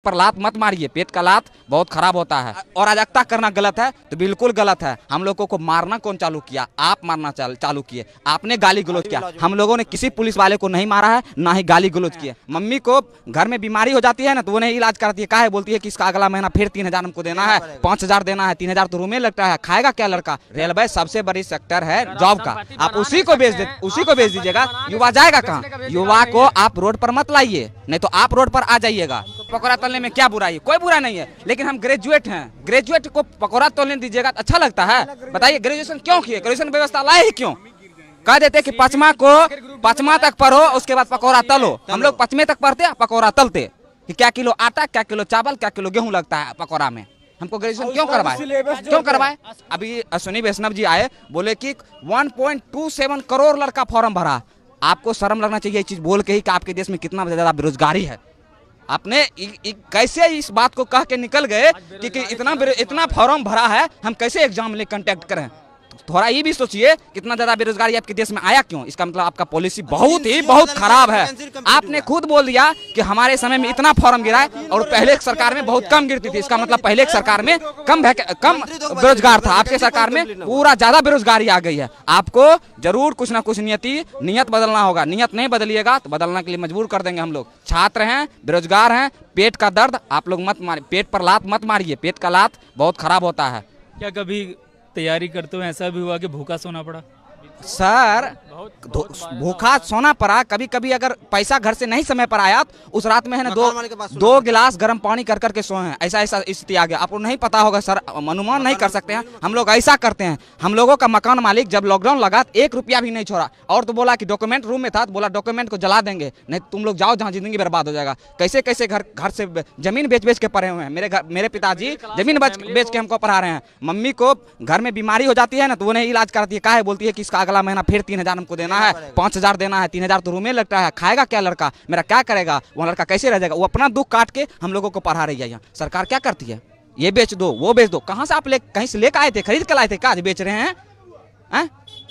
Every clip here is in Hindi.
पर लात मत मारिए, पेट का लात बहुत खराब होता है। और अराजकता करना गलत है तो बिल्कुल गलत है। हम लोगों को मारना कौन चालू किया? आप मारना चालू किए, आपने गाली गलौज किया। हम लोगों ने किसी पुलिस वाले को नहीं मारा है, ना ही गाली गलौज किए। मम्मी को घर में बीमारी हो जाती है ना तो वो नहीं इलाज कराती है, काहे बोलती है कि इसका अगला महीना फिर 3,000 हमको देना है, 5,000 देना है, 3,000 तो रूम में लगता है, खाएगा क्या लड़का? रेलवे सबसे बड़ी सेक्टर है जॉब का, आप उसी को भेज दीजिएगा। युवा जाएगा कहाँ? युवा को आप रोड पर मत लाइए, नहीं तो आप रोड पर आ जाइएगा। पकौड़ा तलने में क्या बुराई? कोई बुरा नहीं है, लेकिन हम ग्रेजुएट हैं, ग्रेजुएट को पकौड़ा तलने दीजिएगा अच्छा लगता है? बताइए, ग्रेजुएशन क्यों किए? ग्रेजुएशन व्यवस्था लाए ही क्यों? कह देते कि पचमा तक पढ़ो, उसके बाद पकौड़ा तलो। हम लोग 5वें तक पढ़ते पकौड़ा तलते कि क्या किलो आटा, क्या किलो चावल, क्या किलो गेहूं लगता है पकौड़ा में। हमको ग्रेजुएशन क्यों करवाए? अभी अश्विनी वैष्णव जी आए, बोले कि 1.27 करोड़ लड़का फॉर्म भरा। आपको शर्म लगना चाहिए ये चीज बोल के ही कि आपके देश में कितना ज्यादा बेरोजगारी है। आपने कैसे इस बात को कह के निकल गए कि इतना फॉर्म भरा है, हम कैसे एग्जाम ले कंटेक्ट करें? थोड़ा ये भी सोचिए कितना ज्यादा बेरोजगारी आपके देश में आया क्यों? इसका मतलब आपका पॉलिसी बहुत खराब है। आपने खुद बोल दिया कि हमारे समय में इतना फॉर्म गिरा है और पहले सरकार में बहुत कम गिरती थी। इसका मतलब पहले सरकार में कम बेरोजगार था, आपके सरकार में पूरा ज्यादा बेरोजगारी आ गई है। आपको जरूर कुछ ना कुछ नियत बदलना होगा। नियत नहीं बदलिएगा तो बदलने के लिए मजबूर कर देंगे हम लोग। छात्र हैं, बेरोजगार हैं, पेट का दर्द आप लोग मत मारिए, पेट पर लात मत मारिए, पेट का लात बहुत खराब होता है। क्या कभी तैयारी करते हुए ऐसा भी हुआ कि भूखा सोना पड़ा? सर, भूखा सोना पड़ा। कभी कभी अगर पैसा घर से नहीं समय पर आया तो उस रात में है ना दो गिलास गर्म पानी कर करके सोए हैं। ऐसा स्थिति आ गया। आपको नहीं पता होगा सर, अनुमान नहीं कर सकते हैं। हम लोग ऐसा करते हैं। हम लोगों का मकान मालिक जब लॉकडाउन लगा 1 रुपया भी नहीं छोड़ा, और तो बोला कि डॉक्यूमेंट रूम में था तो बोला डॉक्यूमेंट को जला देंगे, नहीं तुम लोग जाओ जहाँ जिंदगी बर्बाद हो जाएगा। कैसे कैसे घर से जमीन बेच के पढ़े हुए हैं। मेरे पिताजी जमीन बेच के हमको पढ़ा रहे हैं। मम्मी को घर में बीमारी हो जाती है ना तो वो नहीं इलाज कराती है, काहे बोलती है कि इसका अगला महीना फिर 3,000 हमको देना है, 5,000 देना है, 3,000 तो रूम में लगता है, खाएगा क्या लड़का? मेरा क्या करेगा? वो लड़का कैसे रह जाएगा? वो अपना दुख काट के हम लोगों को पढ़ा रही है। यहाँ सरकार क्या करती है? ये बेच दो, वो बेच दो। कहाँ से आप कहीं से लेकर आए थे? खरीद कर लाए थे? क्या बेच रहे हैं?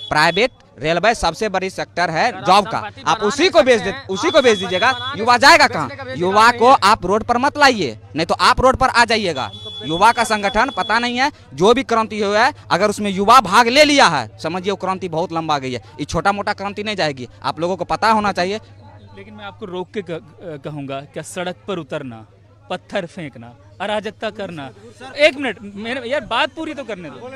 प्राइवेट रेलवे सबसे बड़ी सेक्टर है जॉब का, आप उसी को भेज दीजिएगा। युवा जाएगा कहाँ? युवा को आप रोड पर मत लाइए, नहीं तो आप रोड पर आ जाइएगा। युवा का संगठन पता नहीं है, जो भी क्रांति हुआ है अगर उसमें युवा भाग ले लिया है, समझिए वो क्रांति बहुत लंबा गई है। ये छोटा मोटा क्रांति नहीं जाएगी, आप लोगों को पता होना चाहिए। लेकिन मैं आपको रोक के कहूँगा, क्या सड़क पर उतरना, पत्थर फेंकना, अराजकता करना, 1 मिनट मेरे यार बात पूरी तो करने दो।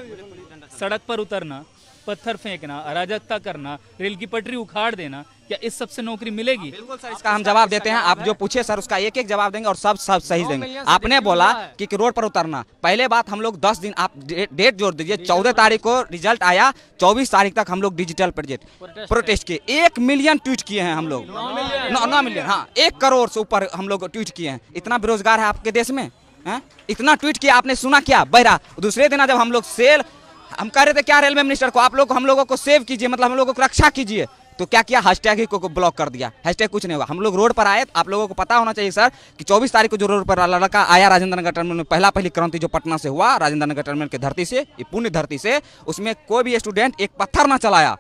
सड़क पर उतरना, पत्थर फेंकना, अराजकता करना, रेल की पटरी उखाड़ देना, क्या इस सब से नौकरी मिलेगी? बिल्कुल सर, इसका हम जवाब देते हैं। आप जो पूछे सर उसका एक जवाब देंगे और सब सही देंगे। आपने बोला कि रोड पर उतरना, पहले बात हम लोग 10 दिन, आप डेट जोड़ दीजिए। 14 तारीख को रिजल्ट आया, 24 तारीख तक हम लोग डिजिटल प्रोटेस्ट किए। 1 मिलियन ट्वीट किए हैं हम लोग, 9 मिलियन, हाँ 1 करोड़ से ऊपर हम लोग ट्वीट किए हैं। इतना बेरोजगार है आपके देश में? इतना ट्वीट किया, आपने सुना क्या? बहरा दूसरे दिन जब हम लोग हम कह रहे थे क्या रेलवे मिनिस्टर को, आप लोग हम लोगों को सेव कीजिए, मतलब हम लोगों को रक्षा कीजिए, तो क्या किया? हैशटैग ही को ब्लॉक कर दिया। हैशटैग कुछ नहीं होगा। हम लोग रोड पर आए, आप लोगों को पता होना चाहिए सर कि 24 तारीख को जो रोड पर लड़का आया राजेंद्र नगर टर्मिनल में, पहली क्रांति जो पटना से हुआ, राजेंद्र नगर टर्मिनल की धरती से, पुण्य धरती से, उसमें कोई भी स्टूडेंट एक पत्थर ना चलाया।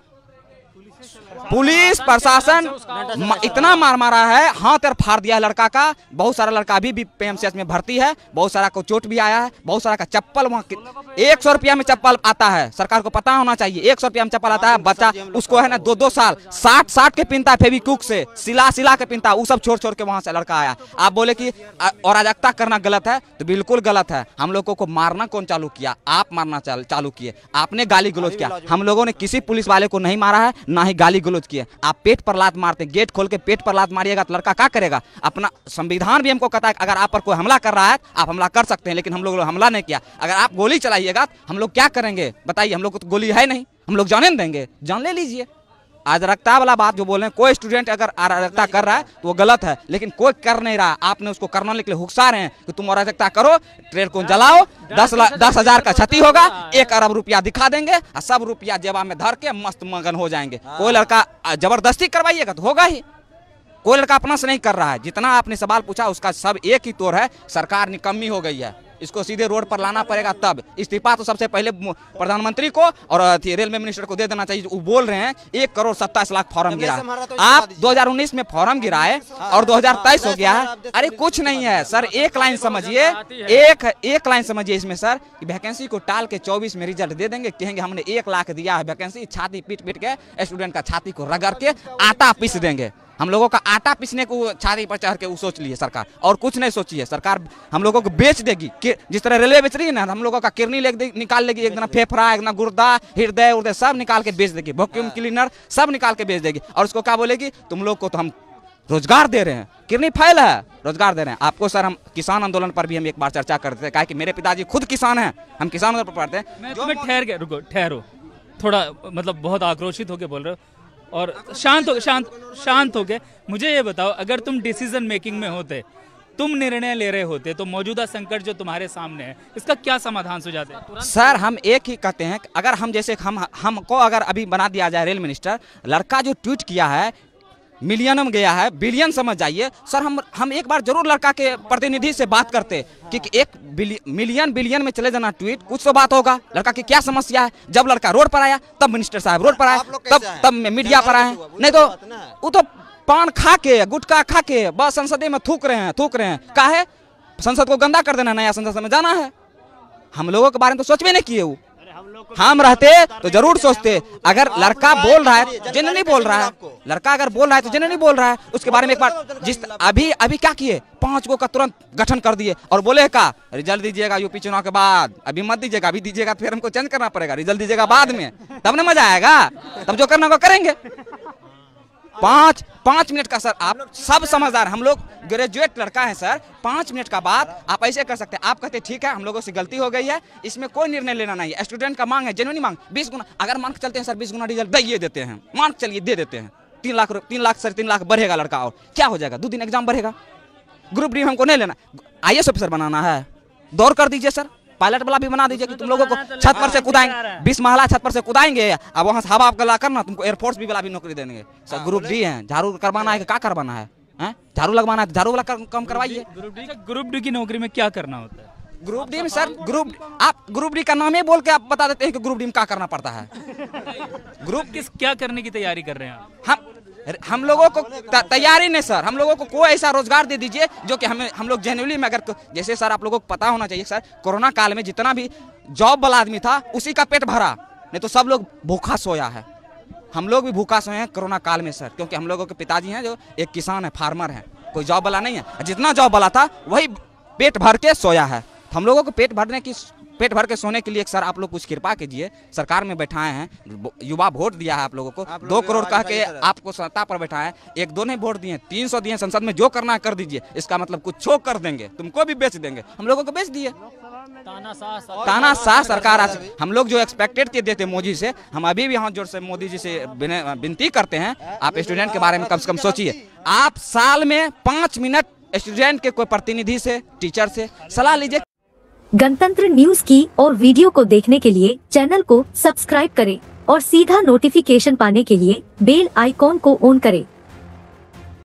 पुलिस प्रशासन इतना मारा है, हाथ और फाड़ दिया है लड़का का। बहुत सारा लड़का अभी भी पीएमसीएच में भर्ती है, बहुत सारा को चोट भी आया है, बहुत सारा का चप्पल वहाँ 100 रुपया में चप्पल आता है। सरकार को पता होना चाहिए 100 रुपया में चप्पल आता है। बच्चा उसको है ना 2-2 साल 60 के पिनता है, फेविक्विक से सिला के पिनता है, वो सब छोड़ के वहां से लड़का आया। आप बोले कि अराजकता करना गलत है तो बिल्कुल गलत है। हम लोगों को मारना कौन चालू किया? आप मारना चालू किए, आपने गाली गलौज किया। हम लोगों ने किसी पुलिस वाले को नहीं मारा है, ना ही गाली गलौज किए। आप पेट पर लात मारते, गेट खोल के पेट पर लात मारिएगा तो लड़का क्या करेगा? अपना संविधान भी हमको कहता है अगर आप पर कोई हमला कर रहा है आप हमला कर सकते हैं, लेकिन हम लोग हमला नहीं किया। अगर आप गोली चलाइएगा तो हम लोग क्या करेंगे बताइए? हम लोग को तो गोली है नहीं, हम लोग जाने देंगे? जान ले लीजिए। अराजकता वाला बात जो बोल रहे हैं, कोई स्टूडेंट अगर अराजकता कर रहा है तो वो गलत है, लेकिन कोई कर नहीं रहा। आपने उसको करने के लिए हुक्सा रहे हैं कि तुम अराजकता करो, ट्रेन को जलाओ, 10,000 का क्षति होगा, 1 अरब रुपया दिखा देंगे और सब रुपया जेबा में धर के मस्त मगन हो जाएंगे। कोई लड़का जबरदस्ती करवाइएगा तो होगा ही, कोई लड़का अपना से नहीं कर रहा है। जितना आपने सवाल पूछा उसका सब एक ही तोड़ है, सरकार निकम्मी हो गई है। इसको सीधे रोड पर लाना पड़ेगा। तब इस्तीफा तो सबसे पहले प्रधानमंत्री को और रेलवे मिनिस्टर को दे देना चाहिए। वो बोल रहे हैं 1,27,00,000 फॉर्म गिरा। आप 2019 में फॉर्म गिराए और 2023 हो गया है। अरे कुछ नहीं है सर, एक लाइन समझिए, एक लाइन समझिए इसमें सर, वैकेंसी को टाल के 24 में रिजल्ट दे देंगे, कहेंगे हमने 1 लाख दिया है वैकेंसी, छाती पीट पीट के स्टूडेंट का छाती को रगड़ के आटा पीस देंगे। हम लोगों का आटा पीसने को छाती पर चढ़ के वो सोच लिए सरकार, और कुछ नहीं सोची है सरकार। हम लोगों को बेच देगी, जिस तरह रेलवे बेच रही है ना, हम लोगों का किडनी निकाल लेगी, एक दिन फेफड़ा, एक दिन गुर्दा, हृदय उर्दय सब निकाल के बेच देगी, वैक्यूम क्लीनर सब निकाल के बेच देगी। और उसको क्या बोलेगी, तुम लोग को तो हम रोजगार दे रहे हैं, किडनी फाइल है, रोजगार दे रहे हैं आपको। सर हम किसान आंदोलन पर भी हम एक बार चर्चा करते थे, कहा कि मेरे पिताजी खुद किसान हैं, हम किसान आंदोलन पर पढ़ते हैं। मैं तुम्हें ठहर के रुको, ठहरो थोड़ा, मतलब बहुत आक्रोशित होकर बोल रहे हो और शांत हो गए। मुझे ये बताओ, अगर तुम डिसीजन मेकिंग में होते, तुम निर्णय ले रहे होते, तो मौजूदा संकट जो तुम्हारे सामने है, इसका क्या समाधान सुझाते? सर हम एक ही कहते हैं, अगर हम जैसे हमको अगर अभी बना दिया जाए रेल मिनिस्टर, लड़का जो ट्वीट किया है मिलियन में गया है, बिलियन समझ जाइए सर। हम एक बार जरूर लड़का के प्रतिनिधि से बात करते कि एक मिलियन बिलियन में चले जाना ट्वीट, कुछ तो बात होगा, लड़का की क्या समस्या है। जब लड़का रोड पर आया तब मिनिस्टर साहब रोड पर आए, तब मीडिया पर आए, नहीं तो वो तो पान खा के गुटखा खा के बस संसद में थूक रहे हैं। काहे संसद को गंदा कर देना, नया संसद में जाना है। हम लोगों के बारे में तो सोच भी नहीं किए। हम रहते तो जरूर सोचते। अगर लड़का बोल रहा है, जेन्युइनली बोल रहा है, लड़का अगर बोल रहा है तो जेन्युइनली बोल रहा है, उसके बारे में एक बार जिस अभी क्या किए, 5 गो का तुरंत गठन कर दिए और बोले का रिजल्ट दीजिएगा यूपी चुनाव के बाद, अभी मत दीजिएगा, अभी दीजिएगा फिर हमको चेंज करना पड़ेगा, रिजल्ट दीजिएगा बाद में, तब ना मजा आएगा, तब जो करना वो करेंगे। 5 मिनट का सर, आप सब समझदार, हम लोग ग्रेजुएट लड़का है सर, 5 मिनट का बात आप ऐसे कर सकते हैं। आप कहते ठीक है हम लोगों से गलती हो गई है, इसमें कोई निर्णय लेना नहीं है, स्टूडेंट का मांग है, जेन्युइन मांग, 20 गुना, अगर मान के चलते हैं सर 20 गुना रिजल्ट दे देते हैं, मान के चलिए दे देते हैं, 3 लाख बढ़ेगा लड़का, और क्या हो जाएगा, 2 दिन एग्जाम बढ़ेगा। ग्रुप डी हमको नहीं लेना, IAS ऑफिसर बनाना है, दौड़ कर दीजिए सर, पायलट वाला भी बना दीजिए कि तुम लोगों को छत पर से कूदाएंगे, 20 महला छत पर से कूदाएंगे, अब वहाँ से हवा आपका ला करना, तुमको एयरफोर्स भी वाला भी नौकरी देंगे सर। ग्रुप डी है, झाड़ू करवाना है, क्या करवाना है, झाड़ू लगवाना है, झाड़ू वाला कम करवाइए। ग्रुप डी की नौकरी में क्या करना होता है? ग्रुप डी में सर, आप ग्रुप डी का नाम ही बोल के आप बता देते हैं कि ग्रुप डी में क्या करना पड़ता है। क्या करने की तैयारी कर रहे हैं हम लोगों को तैयारी नहीं सर, हम लोगों को कोई ऐसा रोजगार दे दीजिए जो कि हम लोग जेन्युइनली में, अगर जैसे सर आप लोगों को पता होना चाहिए सर, कोरोना काल में जितना भी जॉब वाला आदमी था उसी का पेट भरा, नहीं तो सब लोग भूखा सोया है। हम लोग भी भूखा सोए हैं कोरोना काल में सर, क्योंकि हम लोगों के पिताजी हैं जो एक किसान है, फार्मर है, कोई जॉब वाला नहीं है। जितना जॉब वाला था वही पेट भर के सोया है। हम लोगों को पेट भर के सोने के लिए सर आप लोग कुछ कृपा कीजिए, सरकार में बैठाए हैं, युवा वोट दिया है आप लोगों को, 2 करोड़ कह के आपको सत्ता पर बैठाए, 1-2 नहीं वोट दिए, 300 दिए संसद में, जो करना है कर दीजिए। इसका मतलब कुछ छो कर देंगे, तुमको भी बेच देंगे, हम लोगों को बेच दिए। तानाशाह सरकार आज, हम लोग जो एक्सपेक्टेड के देते मोदी से, हम अभी भी हाथ जोड़ से मोदी जी से विनती करते हैं, आप स्टूडेंट के बारे में कम से कम सोचिए। आप साल में 5 मिनट स्टूडेंट के कोई प्रतिनिधि से, टीचर से सलाह लीजिए। गणतंत्र न्यूज की और वीडियो को देखने के लिए चैनल को सब्सक्राइब करें और सीधा नोटिफिकेशन पाने के लिए बेल आइकॉन को ऑन करें।